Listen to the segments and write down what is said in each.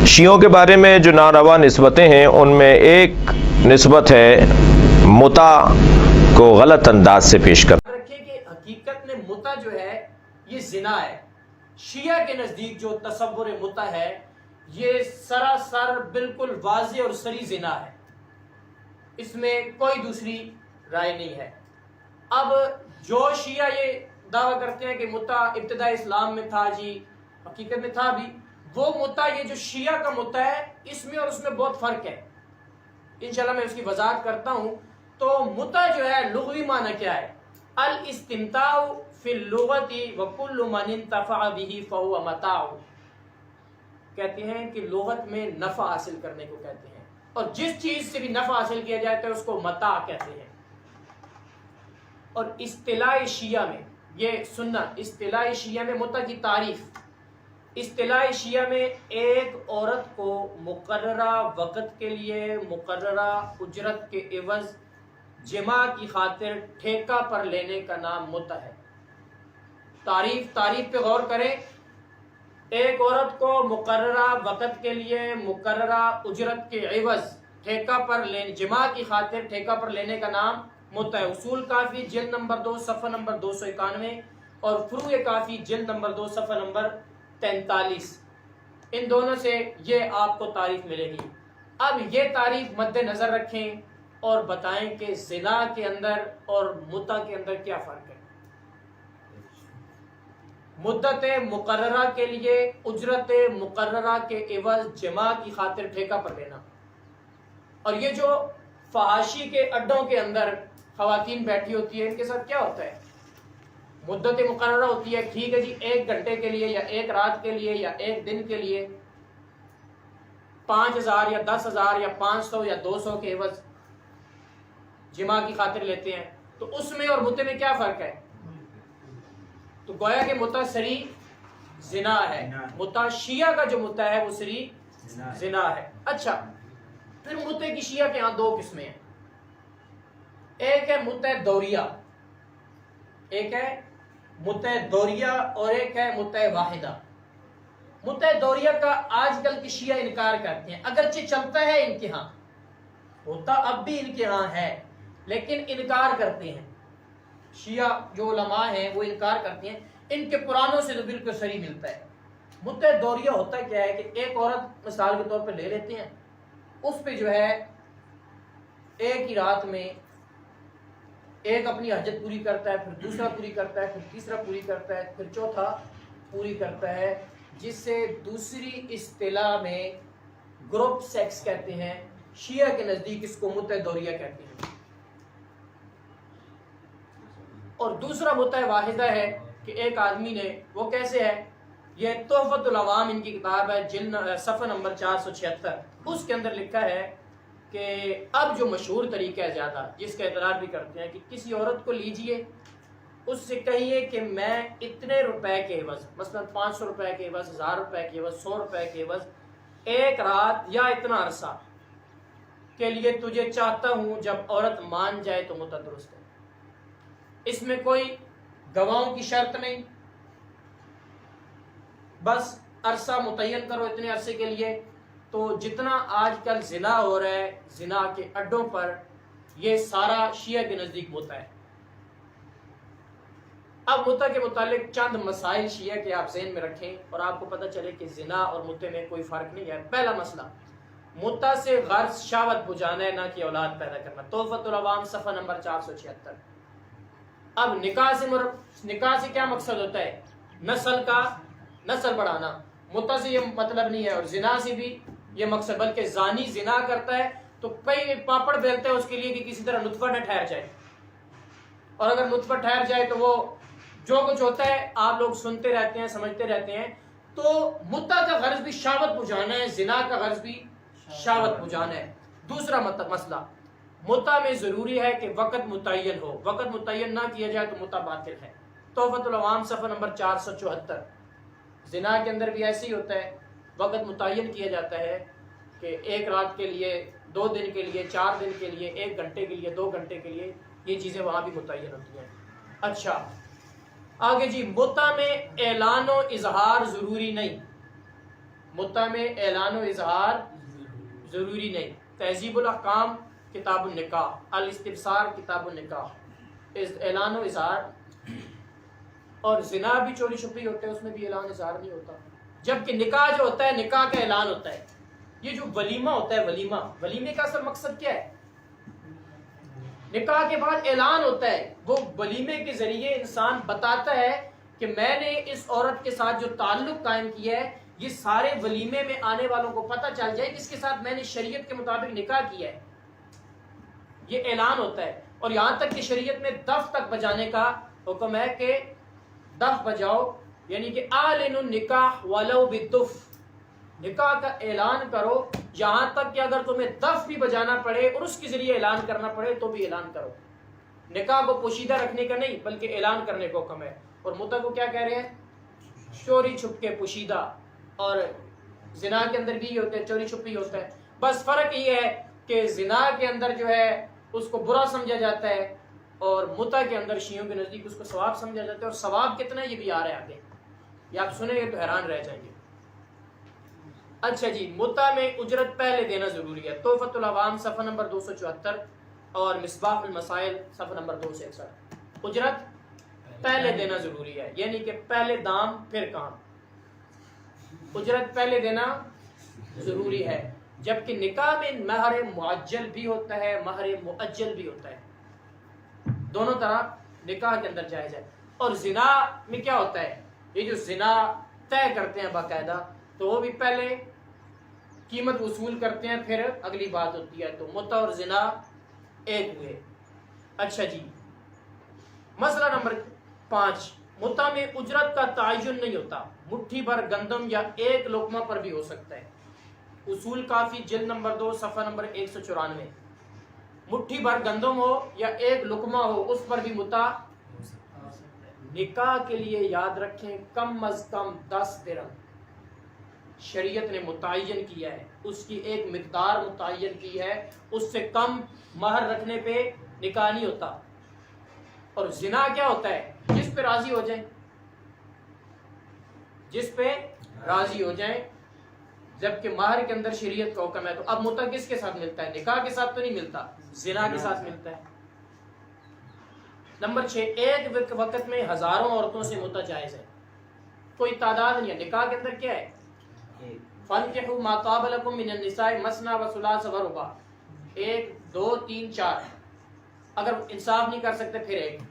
شیعوں کے بارے میں جو ناروا نسبتیں ہیں ان میں ایک نسبت ہے متع کو غلط انداز سے پیش کرنا۔ رکھیں کہ حقیقت میں متع جو ہے یہ زنا ہے۔ شیعہ کے نزدیک جو تصور متع ہے یہ سراسر بالکل واضح اور صریح زنا ہے، اس میں کوئی دوسری رائے نہیں ہے۔ اب جو شیعہ یہ دعویٰ کرتے ہیں کہ متع ابتداء اسلام میں تھا، جی حقیقت میں تھا بھی، وہ متع یہ جو شیعہ کا متع ہے اس میں اور اس میں بہت فرق ہے۔ انشاءاللہ میں اس کی وضاحت کرتا ہوں۔ تو متع جو ہے لغوی معنی کیا ہے؟ الاستمتاع فی اللغت وکل من انتفع به فهو متاع، کہتے ہیں کہ لغت میں نفع حاصل کرنے کو کہتے ہیں، اور جس چیز سے بھی نفع حاصل کیا جاتا ہے اس کو متاع کہتے ہیں۔ اور اصطلاح شیعہ میں یہ سننا، اصطلاح شیعہ میں متع کی تعریف، اصطلاح شیعہ میں ایک عورت کو مقررہ وقت کے لیے مقررہ اجرت کے عوض جماع کی خاطر ٹھیکہ پر لینے کا نام متع ہے۔ تعریف پہ غور کریں۔ ایک عورت کو مقررہ وقت کے لیے مقررہ اجرت کے عوض ٹھیکہ پر لینے، جماع کی خاطر ٹھیکہ پر لینے کا نام متع ہے۔ اصول کافی جلد نمبر 2 صفحہ نمبر 291 اور فروع کافی جلد نمبر 2 صفحہ نمبر 43، ان دونوں سے یہ آپ کو تعریف ملے گی۔ اب یہ تعریف مد نظر رکھیں اور بتائیں کہ زنا کے اندر اور متع کے اندر کیا فرق ہے۔ مدت مقررہ کے لیے اجرت مقررہ کے عوض جماع کی خاطر ٹھیکہ پر لینا، اور یہ جو فحاشی کے اڈوں کے اندر خواتین بیٹھی ہوتی ہے ان کے ساتھ کیا ہوتا ہے؟ مدت مقررہ ہوتی ہے، ٹھیک ہے جی، 1 گھنٹے کے لیے یا 1 رات کے لیے یا 1 دن کے لیے 5000 یا 10,000 یا 500 یا 200 کے عوض جماع کی خاطر لیتے ہیں۔ تو اس میں اور متع میں کیا فرق ہے؟ تو گویا کہ متع صریح زنا ہے، متع شیعہ کا جو متع ہے وہ صریح زنا ہے۔ اچھا، پھر متع کی شیعہ کے ہاں 2 قسمیں ہیں، ایک ہے متع دوریہ، ایک ہے متع دوریہ اور ایک ہے متع واحدہ۔ متع دوریہ کا آج کل کی شیعہ انکار کرتے ہیں، اگرچہ چلتا ہے ان کے ہاں، ہوتا اب بھی ان کے ہاں ہے، لیکن انکار کرتے ہیں۔ شیعہ جو علماء ہیں وہ انکار کرتے ہیں، ان کے قرآنوں سے تو بالکل صریح ملتا ہے۔ متع دوریہ ہوتا کیا ہے کہ ایک عورت مثال کے طور پہ لے لیتے ہیں، اس پہ جو ہے ایک ہی رات میں ایک اپنی حاجت پوری کرتا ہے، پھر دوسرا پوری کرتا ہے، پھر تیسرا پوری کرتا ہے، پھر چوتھا پوری کرتا ہے، جس سے دوسری اصطلاح میں گروپ سیکس کہتے ہیں۔ شیعہ کے نزدیک اس کو متع دوریہ کہتے ہیں۔ اور دوسرا متع واحدہ ہے کہ ایک آدمی نے، وہ کیسے ہے؟ یہ تحفۃ العوام ان کی کتاب ہے، جلد صفحہ نمبر 476، اس کے اندر لکھا ہے کہ اب جو مشہور طریقہ ہے زیادہ، جس کا اقرار بھی کرتے ہیں، کہ کسی عورت کو لیجئے، اس سے کہیے کہ میں اتنے روپے کے عوض، مثلا 500 روپے کے عوض، 1000 روپے کے عوض، 100 روپے کے عوض 1 رات یا اتنا عرصہ کے لیے تجھے چاہتا ہوں، جب عورت مان جائے تو متع درست ہے۔ اس میں کوئی گواہوں کی شرط نہیں، بس عرصہ متعین کرو اتنے عرصے کے لیے۔ تو جتنا آج کل زنا ہو رہا ہے زنا کے اڈوں پر، یہ سارا شیعہ کے نزدیک متع ہے۔ اب متع کے متعلق چند مسائل شیعہ کے آپ ذہن میں رکھیں اور آپ کو پتہ چلے کہ زنا اور متع میں کوئی فرق نہیں ہے۔ پہلا مسئلہ، متع سے غرض شہوت بجھانا ہے، نہ کہ اولاد پیدا کرنا۔ تحفۃ العوام صفحہ نمبر 476۔ اب نکاح سے کیا مقصد ہوتا ہے؟ نسل بڑھانا۔ متع سے یہ مطلب نہیں ہے، اور زنا سے بھی یہ مقصد، بلکہ زانی زنا کرتا ہے تو کئی پاپڑ بیلتے ہیں اس کے لیے کہ کسی طرح نطفہ نہ ٹھہر جائے، اور اگر نطفہ ٹھہر جائے تو وہ جو کچھ ہوتا ہے آپ لوگ سنتے رہتے ہیں، سمجھتے رہتے ہیں۔ تو متع کا غرض بھی شہوت بجھانا ہے، زنا کا غرض بھی شہوت بجھانا ہے۔ دوسرا مسئلہ، متع میں ضروری ہے کہ وقت متعین ہو، وقت متعین نہ کیا جائے تو متع باطل ہے۔ تحفۃ العوام صفحہ نمبر 474۔ زنا کے اندر بھی ایسے ہی ہوتا ہے، وقت متعین کیا جاتا ہے کہ 1 رات کے لیے، 2 دن کے لیے، 4 دن کے لیے، 1 گھنٹے کے لیے، 2 گھنٹے کے لیے، یہ چیزیں وہاں بھی متعین ہوتی ہیں۔ اچھا آگے جی، متع میں اعلان و اظہار ضروری نہیں۔ متع میں اعلان و اظہار ضروری نہیں. تہذیب الاحکام کتاب النکاح، الاستبصار کتاب النکاح، اعلان و اظہار. اور زنا بھی چوری چھپی ہوتا ہے، اس میں بھی اعلان اظہار نہیں ہوتا. جبکہ نکاح جو ہوتا ہے نکاح کا اعلان ہوتا ہے. یہ جو ولیمہ ہوتا ہے، ولیمے کا اصل مقصد کیا ہے؟ نکاح کے بعد اعلان ہوتا ہے. وہ ولیمے کے ذریعے انسان بتاتا ہے کہ میں نے اس عورت کے ساتھ جو تعلق قائم کیا ہے، یہ سارے ولیمے میں آنے والوں کو پتہ چل جائے کہ اس کے ساتھ میں نے شریعت کے مطابق نکاح کیا ہے. یہ اعلان ہوتا ہے. اور یہاں تک کہ شریعت میں دف تک بجانے کا حکم ہے کہ دف بجاؤ، یعنی کہ اعلنوا النکاح ولو بالدف، نکاح کا اعلان کرو، یہاں تک کہ اگر تمہیں دف بھی بجانا پڑے اور اس کے ذریعے اعلان کرنا پڑے تو بھی اعلان کرو. نکاح کو پوشیدہ رکھنے کا نہیں بلکہ اعلان کرنے کو حکم ہے. اور متع کو کیا کہہ رہے ہیں؟ چوری چھپ کے پوشیدہ. اور زنا کے اندر بھی یہ ہوتا ہے، چوری چھپی ہوتا ہے. بس فرق یہ ہے کہ زنا کے اندر جو ہے اس کو برا سمجھا جاتا ہے اور متع کے اندر شیعوں کے نزدیک اس کو ثواب سمجھا جاتا ہے. اور ثواب کتنا ہے یہ بھی آ رہا ہے آگے، یہ آپ سنیں گے تو حیران رہ جائیں گے. اچھا جی، متع میں اجرت پہلے دینا ضروری ہے. تحفۃ العوام صفحہ نمبر 274 اور مصباح المسائل صفحہ نمبر 261. اجرت پہلے دینا ضروری ہے، یعنی کہ پہلے دام پھر کام. اجرت پہلے دینا ضروری ہے. جبکہ نکاح میں مہر معجل بھی ہوتا ہے، مہر مؤجل بھی ہوتا ہے. دونوں طرح نکاح کے اندر جائز ہے. اور زنا میں کیا ہوتا ہے؟ یہ جو زنا طے کرتے ہیں باقاعدہ، تو وہ بھی پہلے قیمت وصول کرتے ہیں پھر اگلی بات ہوتی ہے. تو متع اور زنا ایک ہوئے. اچھا جی، مسئلہ نمبر 5، متع میں اجرت کا تعین نہیں ہوتا. مٹھی بھر گندم یا ایک لقمہ پر بھی ہو سکتا ہے. اصول کافی جلد نمبر 2 صفحہ نمبر 194. مٹھی بھر گندم ہو یا ایک لقمہ ہو، اس پر بھی متع. نکاح کے لیے یاد رکھیں کم از کم 10 درہم شریعت نے متعین کیا ہے، اس کی ایک مقدار متعین کی ہے. اس سے کم مہر رکھنے پہ نکاح نہیں ہوتا. اور زنا کیا ہوتا ہے؟ جس پہ راضی ہو جائیں، جس پہ راضی ہو جائیں. جبکہ مہر کے اندر شریعت کا حکم ہے. تو اب متع کس کے ساتھ ملتا ہے؟ نکاح کے ساتھ تو نہیں ملتا، زنا کے ساتھ ملتا ہے. نمبر 6، ایک وقت میں ہزاروں عورتوں سے متع جائز ہے، کوئی تعداد نہیں ہے. نکاح کے اندر کیا ہے؟ فَانْكِحُوا مَا طَابَ لَكُم مِّنَ النِّسَاءِ مَثْنَىٰ وَثُلَاثَ وَرُبَاعَ. 1 2 3 4. اگر انصاف نہیں کر سکتے پھر 1.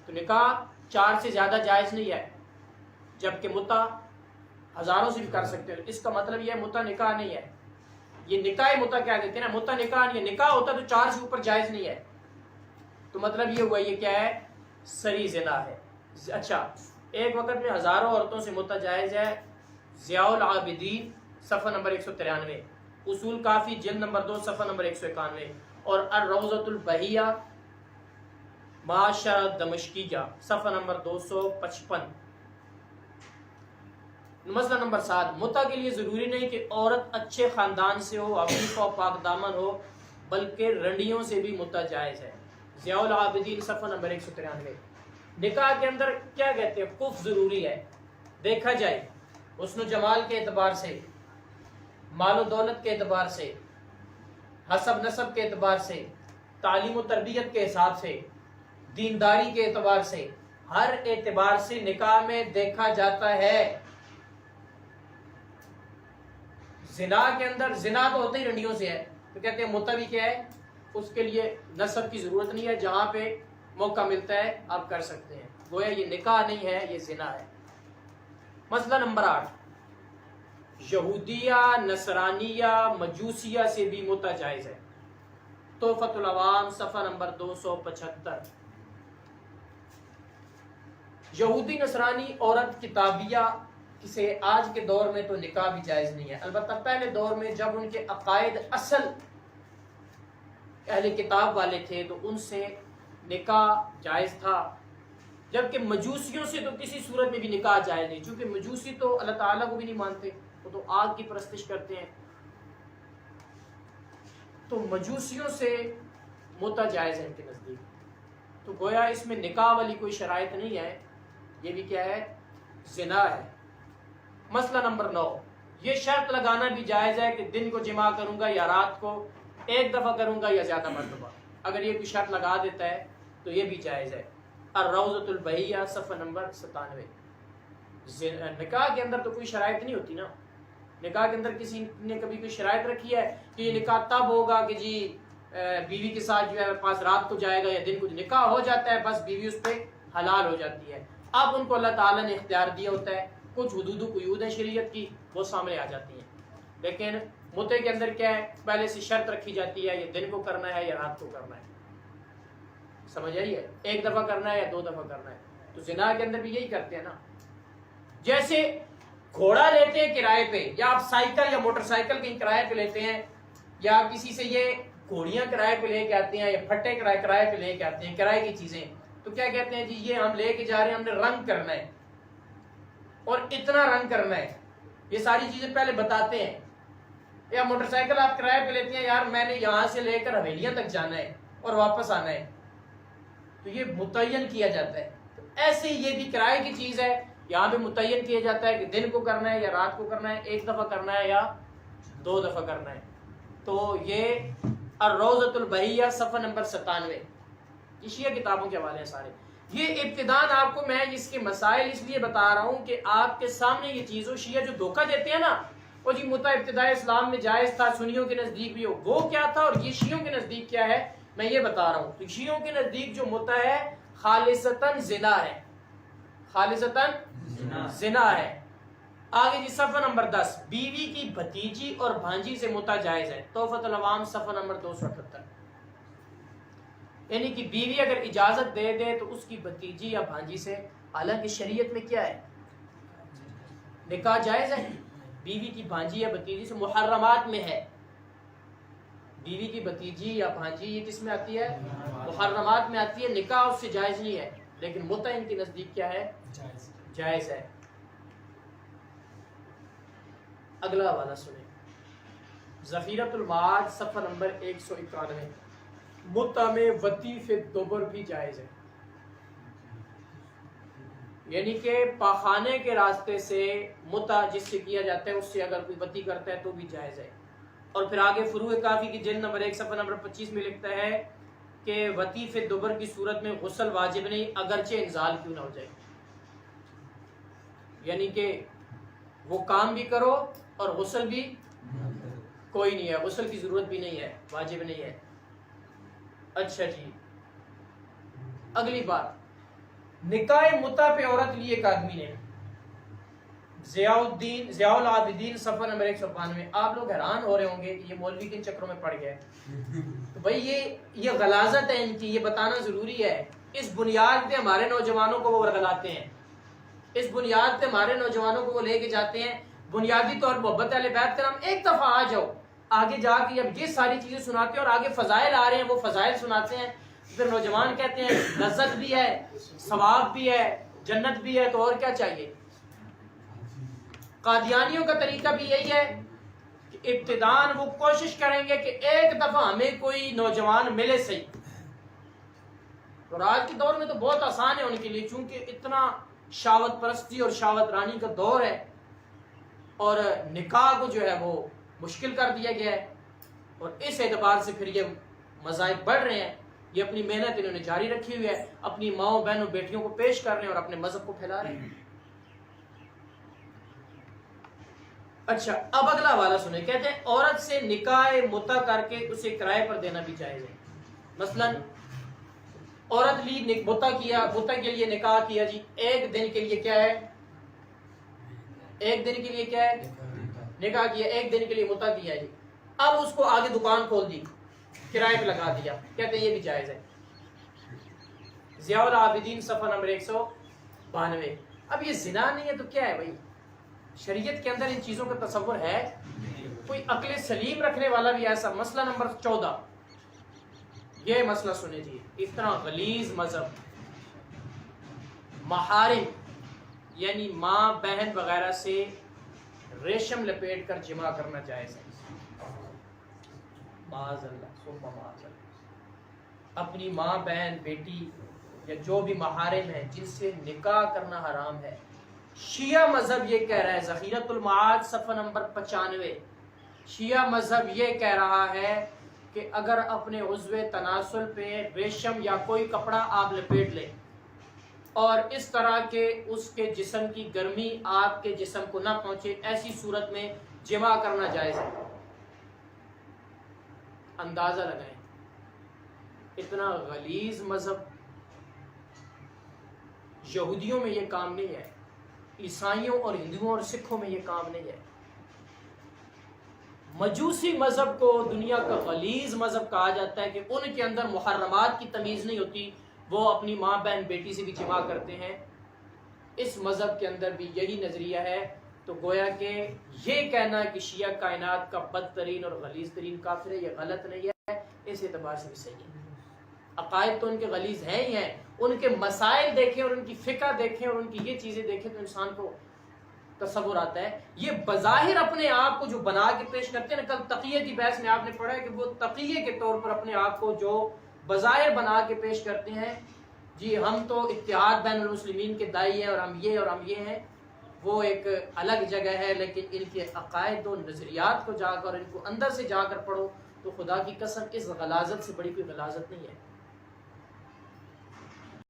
تو نکاح 4 سے زیادہ جائز نہیں ہے. جبکہ متع ہزاروں سے بھی کر سکتے ہیں. اس کا مطلب یہ ہے متع نکاح نہیں ہے. یہ نکاح متع کیا دیتے ہیں نا، متع نکاح نہیں ہے. نکاح ہوتا تو 4 سے اوپر جائز نہیں ہے. تو مطلب یہ ہوا یہ کیا ہے؟ سری زنا ہے. اچھا، ایک وقت میں ہزاروں عورتوں سے متع جائز ہے. ضیاء العابدین صفحہ نمبر 193، اصول کافی جلد نمبر 2 صفحہ نمبر 191 اور الروضۃ البہیہ معاشر دمشقیہ صفحہ نمبر 255. مسئلہ نمبر 7، متع کے لیے ضروری نہیں کہ عورت اچھے خاندان سے ہو، عفیف و پاک دامن ہو، بلکہ رنڈیوں سے بھی متع جائز ہے. ضیاء العابدین صفحہ نمبر 193. نکاح کے اندر کیا کہتے ہیں؟ کف ضروری ہے. دیکھا جائے حسن و جمال کے اعتبار سے، مال و دولت کے اعتبار سے، حسب نسب کے اعتبار سے، تعلیم و تربیت کے حساب سے، دینداری کے اعتبار سے، ہر اعتبار سے نکاح میں دیکھا جاتا ہے. زنا کے اندر زنا تو ہوتا ہی رنڈیوں سے ہے، تو کہتے ہیں متع بھی کیا ہے؟ اس کے لیے نسب کی ضرورت نہیں ہے، جہاں پہ موقع ملتا ہے آپ کر سکتے ہیں. گویا یہ نکاح نہیں ہے، یہ زنا ہے. مسئلہ نمبر 8، یہودیہ، نصرانیہ، مجوسیہ سے بھی متع جائز ہے. تحفۃ العوام صفحہ نمبر 275. یہودی نصرانی عورت کتابیہ سے آج کے دور میں تو نکاح بھی جائز نہیں ہے. البتہ پہلے دور میں جب ان کے عقائد اصل اہل کتاب والے تھے تو ان سے نکاح جائز تھا. جبکہ مجوسیوں سے تو کسی صورت میں بھی نکاح جائز نہیں، چونکہ مجوسی تو اللہ تعالیٰ کو بھی نہیں مانتے، وہ تو آگ کی پرستش کرتے ہیں. تو مجوسیوں سے متع جائز ہے ان کے نزدیک. تو گویا اس میں نکاح والی کوئی شرائط نہیں ہے، یہ بھی کیا ہے؟ زنا ہے. مسئلہ نمبر 9، یہ شرط لگانا بھی جائز ہے کہ دن کو جمع کروں گا یا رات کو ایک دفعہ کروں گا یا زیادہ مرتبہ. اگر یہ کوئی شرط لگا دیتا ہے تو یہ بھی جائز ہے. الروضۃ البہیہ صفحہ نمبر 97. نکاح کے اندر تو کوئی شرائط نہیں ہوتی نا. نکاح کے اندر کسی نے کبھی کوئی شرائط رکھی ہے کہ یہ نکاح تب ہوگا کہ جی بیوی کے ساتھ جو ہے پاس رات کو جائے گا یا دن کو. نکاح ہو جاتا ہے بس بیوی اس پہ حلال ہو جاتی ہے. اب ان کو اللہ تعالیٰ نے اختیار دیا ہوتا ہے, کچھ حدود و قیود ہیں شریعت کی وہ سامنے آ جاتی ہیں. لیکن متع کے اندر کیا ہے, پہلے سے شرط رکھی جاتی ہے یہ دن کو کرنا ہے یا رات کو کرنا ہے. سمجھ آئی ہے؟ ایک دفعہ کرنا ہے یا 2 دفعہ کرنا ہے. تو زنا کے اندر بھی یہی کرتے ہیں نا. جیسے گھوڑا لیتے ہیں کرائے پہ, یا آپ سائیکل یا موٹر سائیکل کہیں کرائے پہ لیتے ہیں, یا کسی سے یہ گھوڑیاں کرائے پہ لے کے آتے ہیں یا پھٹے کرائے پہ لے کے آتے ہیں کرائے کی چیزیں, تو کیا کہتے ہیں جی یہ ہم لے کے جا رہے ہیں, ہم نے رنگ کرنا ہے اور اتنا رنگ کرنا ہے. یہ ساری چیزیں پہلے بتاتے ہیں. یا موٹر سائیکل آپ کرائے پہ لیتے ہیں, یار میں نے یہاں سے لے کر حویلیاں تک جانا ہے اور واپس آنا ہے, تو یہ متعین کیا جاتا ہے. تو ایسے یہ بھی کرائے کی چیز ہے, یہاں پہ متعین کیا جاتا ہے کہ دن کو کرنا ہے یا رات کو کرنا ہے, ایک دفعہ کرنا ہے یا 2 دفعہ کرنا ہے. تو یہ الروضۃ البہیہ صفحہ نمبر 97, یہ شیعہ کتابوں کے حوالے ہیں سارے. یہ ابتداءً آپ کو میں اس کے مسائل اس لیے بتا رہا ہوں کہ آپ کے سامنے یہ چیزوں شیعہ جو دھوکہ دیتے ہیں نا, وہ جی متع ابتدائی اسلام میں جائز تھا, سنیوں کے نزدیک بھی ہو, وہ کیا تھا اور یہ شیعوں کے نزدیک کیا ہے میں یہ بتا رہا ہوں. تو شیعوں کے نزدیک جو متع ہے خالصتاً زنا ہے, خالصتاً زنا ہے. آگے جی صفحہ نمبر 10, بیوی کی بھتیجی اور بھانجی سے متع جائز ہے. تحفۃ العوام صفحہ نمبر 278. یعنی کہ بیوی اگر اجازت دے دے تو اس کی بھتیجی یا بھانجی سے, حالانکہ شریعت میں کیا ہے نکاح جائز ہے. بیوی کی بھانجی یا بھتیجی سے محرمات میں ہے. بیوی کی بھتیجی یا بھانجی یہ کس میں آتی ہے؟ محرمات میں آتی ہے. نکاح اس سے جائز نہیں ہے, لیکن متع ان کے نزدیک کیا ہے؟ جائز ہے. اگلا حوالہ سنیں, ذخیرۃ المعاد صفحہ نمبر 191. متع میں وطی فی الدبر بھی جائز ہے, یعنی کہ پاخانے کے راستے سے متع جس سے کیا جاتا ہے اس سے اگر کوئی وطی کرتا ہے تو بھی جائز ہے. اور پھر آگے فروع کافی کی جلد نمبر 1 صفحہ نمبر 25 میں لکھتا ہے کہ وطی فی الدبر کی صورت میں غسل واجب نہیں اگرچہ انزال کیوں نہ ہو جائے. یعنی کہ وہ کام بھی کرو اور غسل بھی کوئی نہیں ہے, غسل کی ضرورت بھی نہیں ہے, واجب نہیں ہے. اچھا جی, اگلی بات, نکاح متع پہ عورت لی ایک آدمی نے. ضیاء العابدین صفحہ نمبر 192. آپ لوگ حیران ہو رہے ہوں گے کہ یہ مولوی کن چکروں میں پڑ گیا ہے. تو بھائی یہ غلاظت ہے ان کی, یہ بتانا ضروری ہے. اس بنیاد پہ ہمارے نوجوانوں کو وہ ورگلاتے ہیں, اس بنیاد پہ ہمارے نوجوانوں کو وہ لے کے جاتے ہیں. بنیادی طور محبت اہل بیت کا نام ایک دفعہ آ جاؤ, آگے جا کے اب یہ ساری چیزیں سناتے ہیں اور آگے فضائل آ رہے ہیں وہ فضائل سناتے ہیں. پھر نوجوان کہتے ہیں لذت بھی ہے, ثواب بھی ہے, جنت بھی ہے, تو اور کیا چاہیے. قادیانیوں کا طریقہ بھی یہی ہے کہ ابتداءً وہ کوشش کریں گے کہ ایک دفعہ ہمیں کوئی نوجوان ملے صحیح. اور آج کے دور میں تو بہت آسان ہے ان کے لیے, چونکہ اتنا شہوت پرستی اور شہوت رانی کا دور ہے اور نکاح کو جو ہے وہ مشکل کر دیا گیا ہے. اور اس اعتبار سے پھر یہ مذاہب بڑھ رہے ہیں. یہ اپنی محنت انہوں نے جاری رکھی ہوئی ہے, اپنی ماؤں بہنوں بیٹیوں کو پیش کر رہے ہیں اور اپنے مذہب کو پھیلا رہے ہیں. اچھا, اب اگلا حوالہ سنیں. کہتے ہیں عورت سے نکاح متع کر کے اسے کرائے پر دینا بھی جائز ہے. مثلا عورت لی متع کیا, متع کے لیے نکاح کیا جی, ایک دن کے لیے کیا ہے, ایک دن کے لیے کیا ہے نکاح کیا, ایک دن کے لیے متع کیا جی. اب اس کو آگے دکان کھول دی, کرائے پہ لگا دیا, کہتے ہیں یہ بھی جائز ہے. ضیاء العابدین صفحہ نمبر 192. اب یہ زنا نہیں ہے تو کیا ہے بھائی؟ شریعت کے اندر ان چیزوں کا تصور ہے؟ کوئی عقل سلیم رکھنے والا بھی ایسا. مسئلہ نمبر 14, یہ مسئلہ سنیں جی. اتنا غلیظ مذہب, محارم یعنی ماں بہن وغیرہ سے ریشم لپیٹ کر جمع کرنا جائز ہے. معاذ اللہ, سبحان معاذ اللہ. اپنی ماں بہن بیٹی یا جو بھی محارم ہے جن سے نکاح کرنا حرام ہے, شیعہ مذہب یہ کہہ رہا ہے، ذخیرۃ المعاد صفحہ نمبر 95، شیعہ مذہب یہ کہہ رہا ہے کہ اگر اپنے عضو تناسل پہ ریشم یا کوئی کپڑا آپ لپیٹ لیں اور اس طرح کے اس کے جسم کی گرمی آپ کے جسم کو نہ پہنچے، ایسی صورت میں جماع کرنا جائز ہے۔ اندازہ لگائیں، اتنا غلیظ مذہب، یہودیوں میں یہ کام نہیں ہے، عیسائیوں اور ہندوؤں اور سکھوں میں یہ کام نہیں ہے۔ مجوسی مذہب کو دنیا کا غلیظ مذہب کہا جاتا ہے کہ ان کے اندر محرمات کی تمیز نہیں ہوتی، وہ اپنی ماں بہن بیٹی سے بھی جماع کرتے ہیں۔ اس مذہب کے اندر بھی یہی نظریہ ہے، تو گویا کہ یہ کہنا کہ شیعہ کائنات کا بدترین اور غلیظ ترین کافر ہے، یہ غلط نہیں ہے، اس اعتبار سے بھی صحیح ہے۔ عقائد تو ان کے غلیظ ہیں ہی ہیں، ان کے مسائل دیکھیں اور ان کی فقہ دیکھیں اور ان کی یہ چیزیں دیکھیں تو انسان کو تصور آتا ہے۔ یہ بظاہر اپنے آپ کو جو بنا کے پیش کرتے ہیں نا، کل تقیہ کی بحث میں آپ نے پڑھا ہے کہ وہ تقیہ کے طور پر اپنے آپ کو جو بظاہر بنا کے پیش کرتے ہیں، جی ہم تو اتحاد بین المسلمین کے داعی ہیں اور ہم یہ ہیں، وہ ایک الگ جگہ ہے، لیکن ان کے عقائد و نظریات کو جا کر ان کو اندر سے جا کر پڑھو تو خدا کی قسم اس غلاظت سے بڑی کوئی غلاظت نہیں ہے۔